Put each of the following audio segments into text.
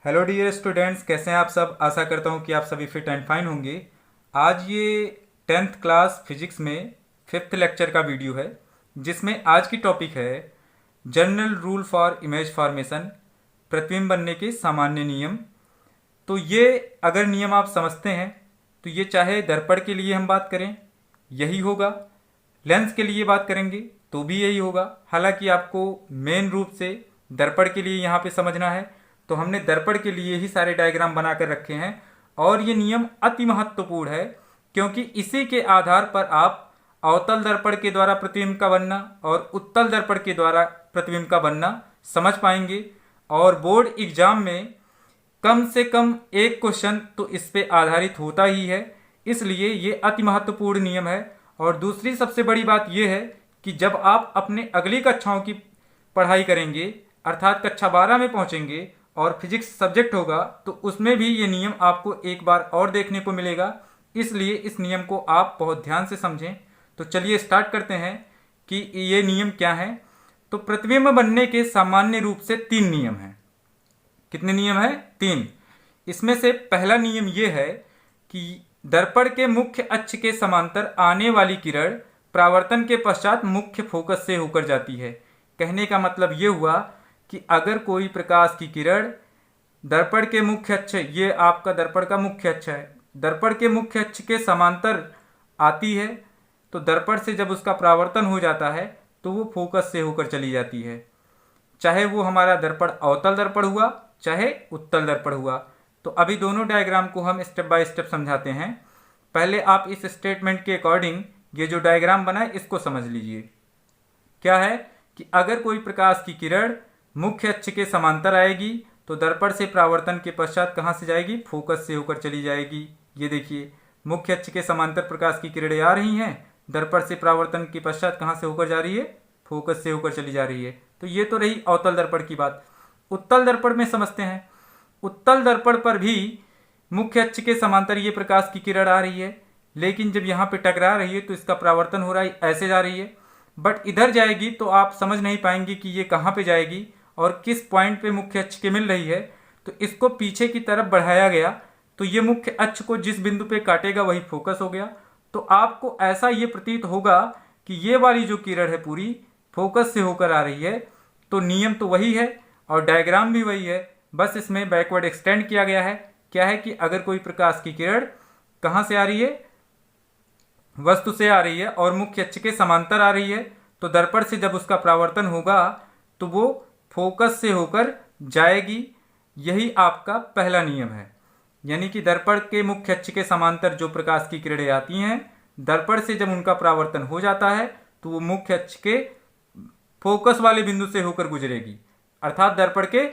Hello dear students, कैसे हैं आप सब। आशा करता हूं कि आप सभी फिट एंड फाइन होंगे। आज ये 10th क्लास फिजिक्स में 5th लेक्चर का वीडियो है, जिसमें आज की टॉपिक है general rule for image formation, प्रतिबिंब बनने के सामान्य नियम। तो ये अगर नियम आप समझते हैं तो ये चाहे दर्पण के लिए हम बात करें यही होगा, लेंस के लिए बात करेंगे तो भी यही होगा। हालांकि आपको मेन रूप से दर्पण के लिए यहाँ पे समझना है, तो हमने दर्पण के लिए ही सारे डायग्राम बना कर रखे हैं। और ये नियम अति महत्वपूर्ण है, क्योंकि इसी के आधार पर आप अवतल दर्पण के द्वारा प्रतिबिंब का बनना और उत्तल दर्पण के द्वारा प्रतिबिंब का बनना समझ पाएंगे। और बोर्ड एग्जाम में कम से कम एक क्वेश्चन तो इस पे आधारित होता ही है, इसलिए ये अति महत्वपूर्ण नियम है। और दूसरी सबसे बड़ी बात यह है कि जब आप अपने अगली कक्षाओं की पढ़ाई करेंगे, अर्थात कक्षा 12 में पहुंचेंगे और फिजिक्स सब्जेक्ट होगा, तो उसमें भी ये नियम आपको एक बार और देखने को मिलेगा। इसलिए इस नियम को आप बहुत ध्यान से समझें। तो चलिए स्टार्ट करते हैं कि ये नियम क्या है। तो प्रतिबिंब बनने के सामान्य रूप से 3 नियम हैं। कितने नियम हैं? 3। इसमें से पहला नियम यह है कि दर्पण के मुख्य अक्ष के समांतर आने वाली किरण परावर्तन के पश्चात मुख्य फोकस से होकर जाती है। कहने का मतलब ये हुआ कि अगर कोई प्रकाश की किरण दर्पण के मुख्य अक्ष, ये आपका दर्पण का मुख्य अक्ष है, दर्पण के मुख्य अक्ष के समांतर आती है, तो दर्पण से जब उसका परावर्तन हो जाता है तो वो फोकस से होकर चली जाती है। चाहे वो हमारा दर्पण अवतल दर्पण हुआ चाहे उत्तल दर्पण हुआ। तो अभी दोनों डायग्राम को हम स्टेप बाय स्टेप समझाते हैं। पहले आप इस स्टेटमेंट के अकॉर्डिंग ये जो डायग्राम बना है इसको समझ लीजिए। क्या है कि अगर कोई प्रकाश की किरण मुख्य अक्ष के समांतर आएगी तो दर्पण से परावर्तन के पश्चात कहाँ से जाएगी? फोकस से होकर चली जाएगी। ये देखिए, मुख्य अक्ष के समांतर प्रकाश की किरणें आ रही हैं, दर्पण से परावर्तन के पश्चात कहाँ से होकर जा रही है? फोकस से होकर चली जा रही है। तो ये तो रही अवतल दर्पण की बात। उत्तल दर्पण में समझते हैं। उत्तल दर्पण पर भी मुख्य अक्ष के समांतर ये प्रकाश की किरण आ रही है, लेकिन जब यहाँ पे टकरा रही है तो इसका परावर्तन हो रहा है, ऐसे जा रही है। बट इधर जाएगी तो आप समझ नहीं पाएंगे कि ये कहाँ पे जाएगी और किस पॉइंट पे मुख्य अक्ष के मिल रही है। तो इसको पीछे की तरफ बढ़ाया गया, तो ये मुख्य अक्ष को जिस बिंदु पे काटेगा वही फोकस हो गया। तो आपको ऐसा ये प्रतीत होगा कि ये वाली जो किरण है पूरी फोकस से होकर आ रही है। तो नियम तो वही है और डायग्राम भी वही है, बस इसमें बैकवर्ड एक्सटेंड किया गया है। क्या है कि अगर कोई प्रकाश की किरण कहाँ से आ रही है? वस्तु से आ रही है और मुख्य अक्ष के समांतर आ रही है, तो दर्पण से जब उसका परावर्तन होगा तो वो फोकस से होकर जाएगी। यही आपका पहला नियम है। यानी कि दर्पण के मुख्य अक्ष के समांतर जो प्रकाश की किरणें आती हैं, दर्पण से जब उनका परावर्तन हो जाता है तो वो मुख्य अक्ष के फोकस वाले बिंदु से होकर गुजरेगी, अर्थात दर्पण के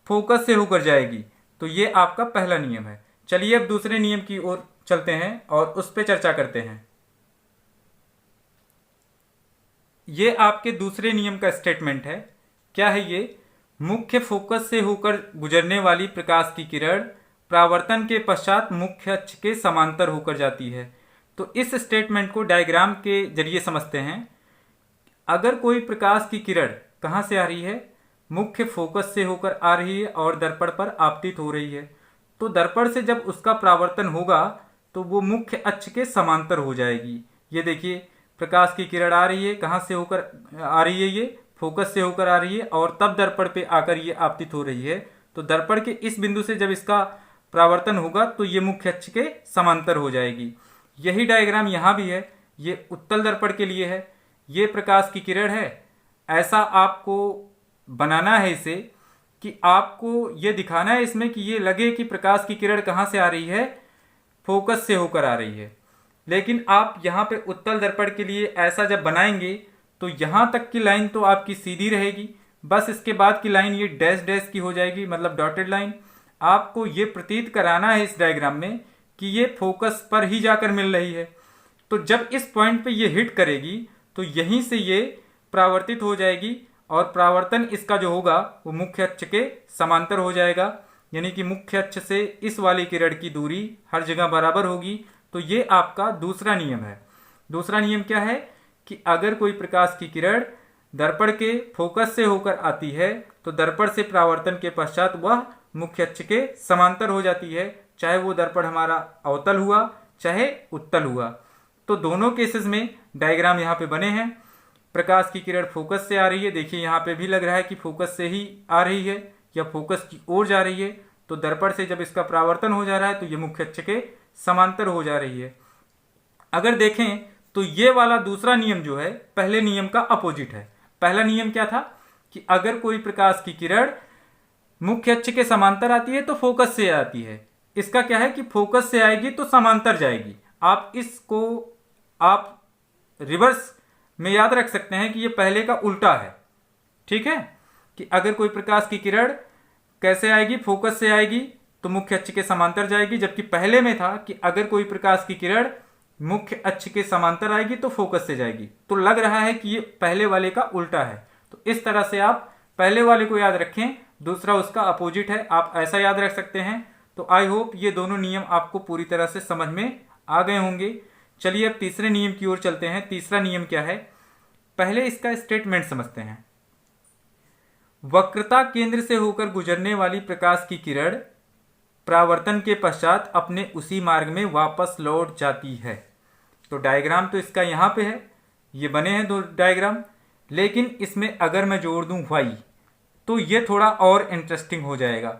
फोकस से होकर जाएगी। तो ये आपका पहला नियम है। चलिए अब दूसरे नियम की ओर चलते हैं और उस पर चर्चा करते हैं। ये आपके दूसरे नियम का स्टेटमेंट है। क्या है ये? मुख्य फोकस से होकर गुजरने वाली प्रकाश की किरण परावर्तन के पश्चात मुख्य अक्ष के समांतर होकर जाती है। तो इस स्टेटमेंट को डायग्राम के जरिए समझते हैं। अगर कोई प्रकाश की किरण कहाँ से आ रही है? मुख्य फोकस से होकर आ रही है और दर्पण पर आपतित हो रही है, तो दर्पण से जब उसका परावर्तन होगा तो वो मुख्य अक्ष के समांतर हो जाएगी। ये देखिए, प्रकाश की किरण आ रही है, कहाँ से होकर आ रही है? ये फोकस से होकर आ रही है और तब दर्पण पे आकर ये आपतित हो रही है। तो दर्पण के इस बिंदु से जब इसका परावर्तन होगा तो ये मुख्य अक्ष के समांतर हो जाएगी। यही डायग्राम यहाँ भी है। ये उत्तल दर्पण के लिए है। ये प्रकाश की किरण है। ऐसा आपको बनाना है इसे कि आपको ये दिखाना है इसमें कि ये लगे कि प्रकाश की किरण कहाँ से आ रही है? फोकस से होकर आ रही है। लेकिन आप यहाँ पे उत्तल दर्पण के लिए ऐसा जब बनाएंगे तो यहाँ तक की लाइन तो आपकी सीधी रहेगी, बस इसके बाद की लाइन ये डैश डैश की हो जाएगी, मतलब डॉटेड लाइन। आपको ये प्रतीत कराना है इस डायग्राम में कि ये फोकस पर ही जाकर मिल रही है। तो जब इस पॉइंट पे ये हिट करेगी तो यहीं से ये परावर्तित हो जाएगी और परावर्तन इसका जो होगा वो मुख्य अक्ष के समांतर हो जाएगा। यानी कि मुख्य अक्ष से इस वाली किरण की दूरी हर जगह बराबर होगी। तो ये आपका दूसरा नियम है। दूसरा नियम क्या है कि अगर कोई प्रकाश की किरण दर्पण के फोकस से होकर आती है तो दर्पण से परावर्तन के पश्चात वह मुख्य अक्ष के समांतर हो जाती है, चाहे वो दर्पण हमारा अवतल हुआ चाहे उत्तल हुआ। तो दोनों केसेस में डायग्राम यहाँ पे बने हैं। प्रकाश की किरण फोकस से आ रही है, देखिए यहाँ पे भी लग रहा है कि फोकस से ही आ रही है या फोकस की ओर जा रही है। तो दर्पण से जब इसका परावर्तन हो जा रहा है तो ये मुख्य अक्ष के समांतर हो जा रही है। अगर देखें तो ये वाला दूसरा नियम जो है पहले नियम का अपोजिट है। पहला नियम क्या था कि अगर कोई प्रकाश की किरण मुख्य अक्ष के समांतर आती है तो फोकस से आती है। इसका क्या है कि फोकस से आएगी तो समांतर जाएगी। आप इसको आप रिवर्स में याद रख सकते हैं कि ये पहले का उल्टा है। ठीक है, कि अगर कोई प्रकाश की किरण कैसे आएगी, फोकस से आएगी तो मुख्य अक्ष के समांतर जाएगी, जबकि पहले में था कि अगर कोई प्रकाश की किरण मुख्य अक्ष के समांतर आएगी तो फोकस से जाएगी। तो लग रहा है कि ये पहले वाले का उल्टा है। तो इस तरह से आप पहले वाले को याद रखें, दूसरा उसका अपोजिट है, आप ऐसा याद रख सकते हैं। तो आई होप ये दोनों नियम आपको पूरी तरह से समझ में आ गए होंगे। चलिए अब तीसरे नियम की ओर चलते हैं। तीसरा नियम क्या है, पहले इसका स्टेटमेंट समझते हैं। वक्रता केंद्र से होकर गुजरने वाली प्रकाश की किरण परावर्तन के पश्चात अपने उसी मार्ग में वापस लौट जाती है। तो डायग्राम तो इसका यहाँ पे है, ये बने हैं दो डायग्राम, लेकिन इसमें अगर मैं जोड़ दूं y तो ये थोड़ा और इंटरेस्टिंग हो जाएगा।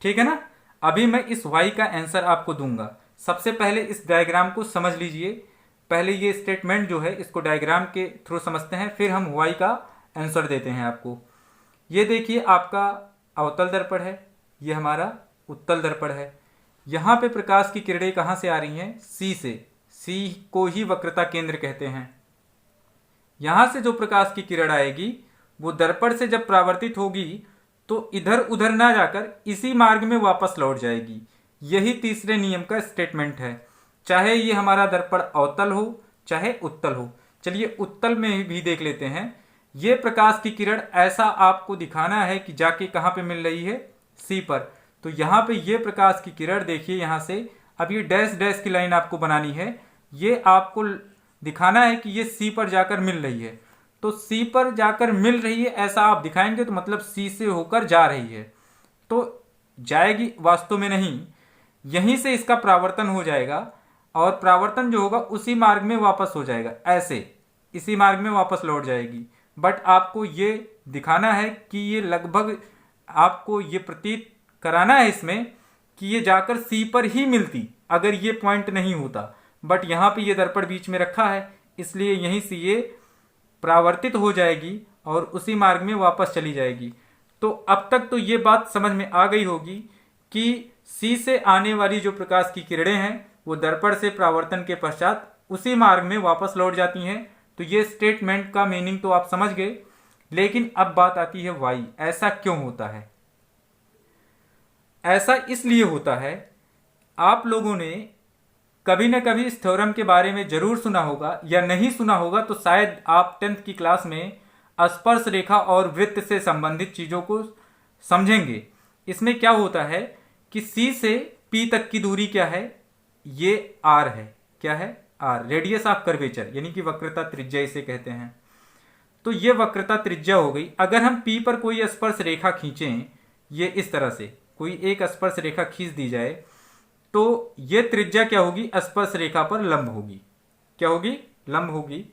ठीक है ना। अभी मैं इस y का आंसर आपको दूंगा। सबसे पहले इस डायग्राम को समझ लीजिए। पहले ये स्टेटमेंट जो है इसको डायग्राम के थ्रू समझते हैं, फिर हम y का आंसर देते हैं आपको। ये देखिए आपका अवतल दर्पण है, ये हमारा उत्तल दर्पण है। यहाँ पे प्रकाश की किरणें कहाँ से आ रही हैं, C से। C को ही वक्रता केंद्र कहते हैं। यहाँ से जो प्रकाश की किरण आएगी वो दर्पण से जब परावर्तित होगी तो इधर उधर ना जाकर इसी मार्ग में वापस लौट जाएगी। यही तीसरे नियम का स्टेटमेंट है, चाहे ये हमारा दर्पण अवतल हो चाहे उत्तल हो। चलिए उत्तल में भी देख लेते हैं। ये प्रकाश की किरण ऐसा आपको दिखाना है कि जाके कहाँ पे मिल रही है, सी पर। तो यहाँ पे ये प्रकाश की किरण देखिए, यहाँ से अब ये डैश डैश की लाइन आपको बनानी है। ये आपको दिखाना है कि ये सी पर जाकर मिल रही है। तो सी पर जाकर मिल रही है ऐसा आप दिखाएंगे तो मतलब सी से होकर जा रही है। तो जाएगी वास्तव में नहीं, यहीं से इसका परावर्तन हो जाएगा और परावर्तन जो होगा उसी मार्ग में वापस हो जाएगा, ऐसे इसी मार्ग में वापस लौट जाएगी। बट आपको ये दिखाना है कि ये लगभग आपको ये प्रतीत कराना है इसमें कि ये जाकर सी पर ही मिलती अगर ये पॉइंट नहीं होता। बट यहाँ पे ये दर्पण बीच में रखा है, इसलिए यहीं से ये परावर्तित हो जाएगी और उसी मार्ग में वापस चली जाएगी। तो अब तक तो ये बात समझ में आ गई होगी कि सी से आने वाली जो प्रकाश की किरणें हैं वो दर्पण से परावर्तन के पश्चात उसी मार्ग में वापस लौट जाती हैं। तो ये स्टेटमेंट का मीनिंग तो आप समझ गए। लेकिन अब बात आती है वाई, ऐसा क्यों होता है। ऐसा इसलिए होता है, आप लोगों ने कभी न कभी इस थ्योरम के बारे में जरूर सुना होगा, या नहीं सुना होगा तो शायद आप 10th की क्लास में स्पर्श रेखा और वृत्त से संबंधित चीजों को समझेंगे। इसमें क्या होता है कि C से P तक की दूरी क्या है, ये R है। क्या है, R, रेडियस ऑफ कर्वेचर, यानी कि वक्रता त्रिज्या इसे कहते हैं। तो ये वक्रता त्रिज्या हो गई। अगर हम P पर कोई स्पर्श रेखा खींचें, ये इस तरह से कोई एक स्पर्श रेखा खींच दी जाए तो ये त्रिज्या क्या होगी, स्पर्श रेखा पर लंब होगी। क्या होगी, लंब होगी।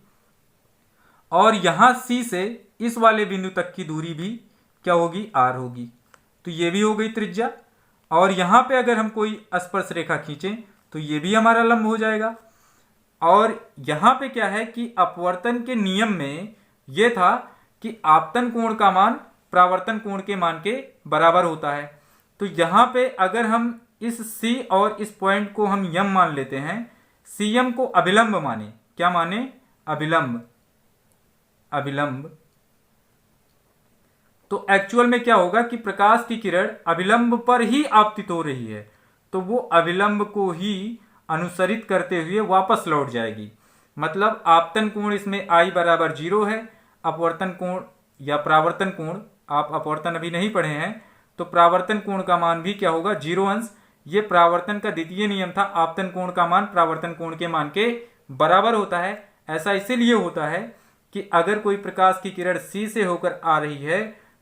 और यहां C से इस वाले बिंदु तक की दूरी भी क्या होगी, R होगी। तो ये भी हो गई त्रिज्या। और यहां पे अगर हम कोई स्पर्श रेखा खींचें तो ये भी हमारा लंब हो जाएगा। और यहां पे क्या है कि अपवर्तन के नियम में यह था कि आपतन कोण का मान परावर्तन कोण के मान के बराबर होता है। तो यहां पे अगर हम इस C और इस पॉइंट को हम यम मान लेते हैं, CM को अभिलंब माने। क्या माने, अभिलंब। अभिलंब तो एक्चुअल में क्या होगा कि प्रकाश की किरण अभिलंब पर ही आपतित हो रही है, तो वो अभिलंब को ही अनुसरित करते हुए वापस लौट जाएगी। मतलब आपतन कोण इसमें I बराबर 0 है। अपवर्तन कोण या परावर्तन कोण, आप अपवर्तन अभी नहीं पढ़े हैं तो परावर्तन कोण का मान भी क्या होगा, 0 अंश। ये परावर्तन का द्वितीय नियम था, आपतन कोण का मान परावर्तन कोण के मान के बराबर होता है। ऐसा इसीलिए होता है कि अगर कोई प्रकाश की किरण C से होकर आ रही है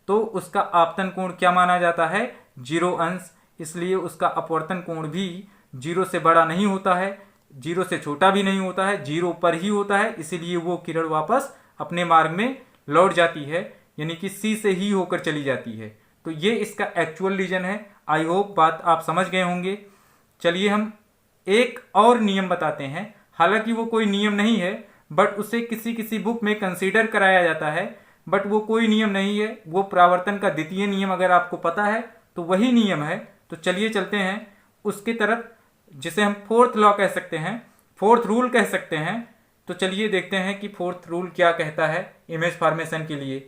तो उसका आपतन कोण क्या माना जाता है, जीरो अंश, इसलिए उसका अपवर्तन कोण भी जीरो से बड़ा नहीं होता है, जीरो से छोटा भी नहीं होता है, जीरो पर ही होता है। इसीलिए वो किरण वापस अपने मार्ग में लौट जाती है, यानी कि सी से ही होकर चली जाती है। तो ये इसका एक्चुअल रीजन है। आई होप बात आप समझ गए होंगे। चलिए हम एक और नियम बताते हैं। हालांकि वो कोई नियम नहीं है, बट उसे किसी किसी बुक में कंसीडर कराया जाता है, बट वो कोई नियम नहीं है। वो परावर्तन का द्वितीय नियम अगर आपको पता है तो वही नियम है। तो चलिए चलते हैं उसकी तरफ, जिसे हम फोर्थ लॉ कह सकते हैं, फोर्थ रूल कह सकते हैं। तो चलिए देखते हैं कि फोर्थ रूल क्या कहता है इमेज फॉर्मेशन के लिए।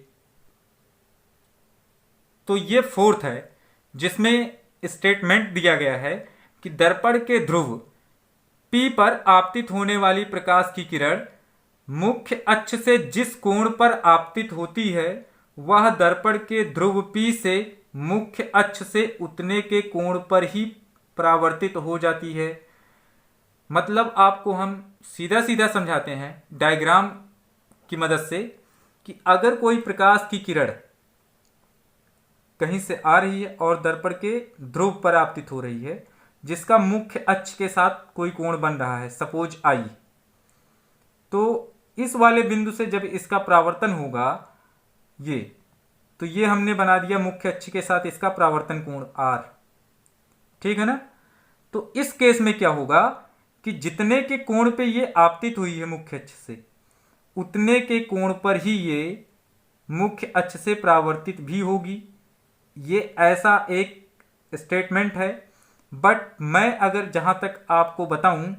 तो ये फोर्थ है, जिसमें स्टेटमेंट दिया गया है कि दर्पण के ध्रुव P पर आपतित होने वाली प्रकाश की किरण मुख्य अक्ष से जिस कोण पर आपतित होती है वह दर्पण के ध्रुव P से मुख्य अक्ष से उतने के कोण पर ही परावर्तित हो जाती है। मतलब आपको हम सीधा सीधा समझाते हैं डायग्राम की मदद से कि अगर कोई प्रकाश की किरण कहीं से आ रही है और दर्पण के ध्रुव पर आपतित हो रही है, जिसका मुख्य अक्ष के साथ कोई कोण बन रहा है, सपोज आई, तो इस वाले बिंदु से जब इसका परावर्तन होगा ये, तो ये हमने बना दिया मुख्य अक्ष के साथ इसका परावर्तन कोण आर। ठीक है ना। तो इस केस में क्या होगा कि जितने के कोण पे ये आपतित हुई है मुख्य अक्ष से, उतने के कोण पर ही ये मुख्य अक्ष से परावर्तित भी होगी। ये ऐसा एक स्टेटमेंट है। बट मैं अगर जहां तक आपको बताऊं,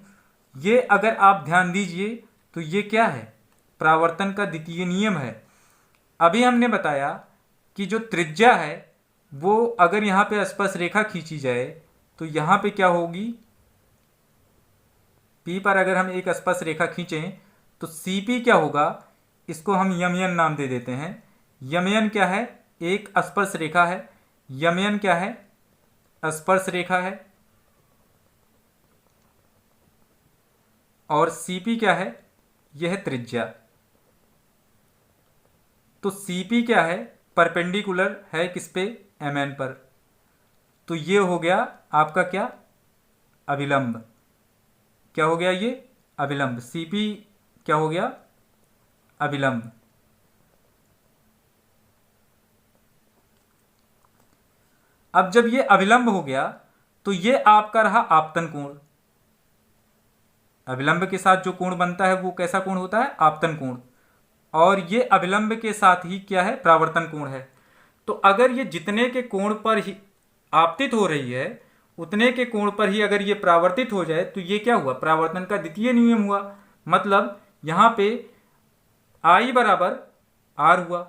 ये अगर आप ध्यान दीजिए तो ये क्या है, परावर्तन का द्वितीय नियम है। अभी हमने बताया कि जो त्रिज्या है वो अगर यहां पे स्पर्श रेखा खींची जाए तो यहां पे क्या होगी, P पर अगर हम एक स्पर्श रेखा खींचें तो CP क्या होगा, इसको हम यमयन नाम दे देते हैं। यमयन क्या है, एक स्पर्श रेखा है। यमयन क्या है, स्पर्श रेखा है। और CP क्या है, यह है त्रिज्या। तो CP क्या है, परपेंडिकुलर है किस पे, MN पर। तो ये हो गया आपका क्या, अभिलंब। क्या हो गया ये, अभिलंब। CP क्या हो गया, अभिलंब। अब जब ये अभिलंब हो गया तो ये आपका रहा आपतन कोण। अभिलंब के साथ जो कोण बनता है वो कैसा कोण होता है, आपतन कोण। और ये अभिलंब के साथ ही क्या है, परावर्तन कोण है। तो अगर ये जितने के कोण पर ही आपतित हो रही है उतने के कोण पर ही अगर ये परावर्तित हो जाए तो ये क्या हुआ, परावर्तन का द्वितीय नियम हुआ। मतलब यहां पे I बराबर R हुआ।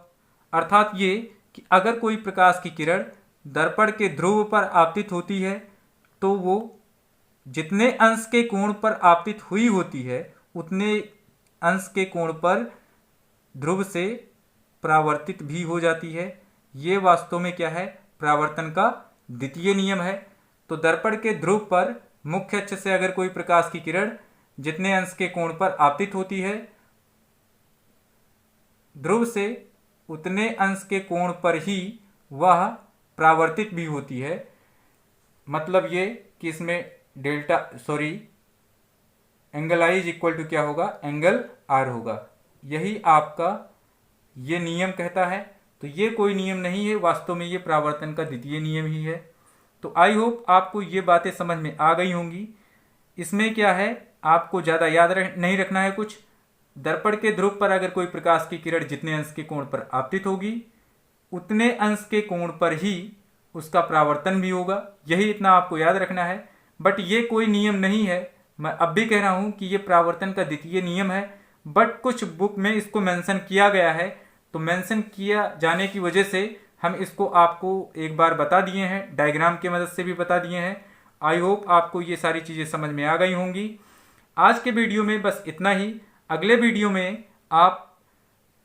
अर्थात ये कि अगर कोई प्रकाश की किरण दर्पण के ध्रुव पर आपतित होती है तो वो जितने अंश के कोण पर आपतित हुई होती है उतने अंश के कोण पर ध्रुव से परावर्तित भी हो जाती है। ये वास्तव में क्या है, परावर्तन का द्वितीय नियम है। तो दर्पण के ध्रुव पर मुख्य अक्ष से अगर कोई प्रकाश की किरण जितने अंश के कोण पर आपतित होती है, ध्रुव से उतने अंश के कोण पर ही वह परावर्तित भी होती है। मतलब ये कि इसमें angle I is equal to क्या होगा, एंगल R होगा। यही आपका ये नियम कहता है। तो ये कोई नियम नहीं है, वास्तव में ये परावर्तन का द्वितीय नियम ही है। तो आई होप आपको ये बातें समझ में आ गई होंगी। इसमें क्या है, आपको ज़्यादा याद नहीं रखना है कुछ। दर्पण के ध्रुव पर अगर कोई प्रकाश की किरण जितने अंश के कोण पर आपतित होगी उतने अंश के कोण पर ही उसका परावर्तन भी होगा। यही इतना आपको याद रखना है। बट ये कोई नियम नहीं है। मैं अब भी कह रहा हूं कि ये परावर्तन का द्वितीय नियम है, बट कुछ बुक में इसको मेंशन किया गया है। तो मेंशन किया जाने की वजह से हम इसको आपको एक बार बता दिए हैं, डायग्राम की मदद से भी बता दिए हैं। आई होप आपको ये सारी चीज़ें समझ में आ गई होंगी। आज के वीडियो में बस इतना ही। अगले वीडियो में आप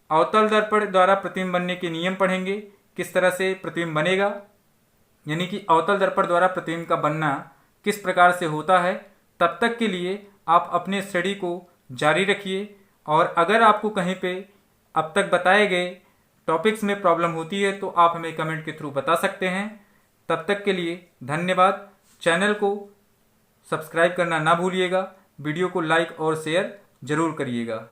अवतल दर्पण द्वारा प्रतिबिंब बनने के नियम पढ़ेंगे, किस तरह से प्रतिबिंब बनेगा, यानी कि अवतल दर्पण द्वारा प्रतिबिंब का बनना किस प्रकार से होता है। तब तक के लिए आप अपने स्टडी को जारी रखिए। और अगर आपको कहीं पे अब तक बताए गए टॉपिक्स में प्रॉब्लम होती है तो आप हमें कमेंट के थ्रू बता सकते हैं। तब तक के लिए धन्यवाद। चैनल को सब्सक्राइब करना ना भूलिएगा। वीडियो को लाइक और शेयर जरूर करिएगा।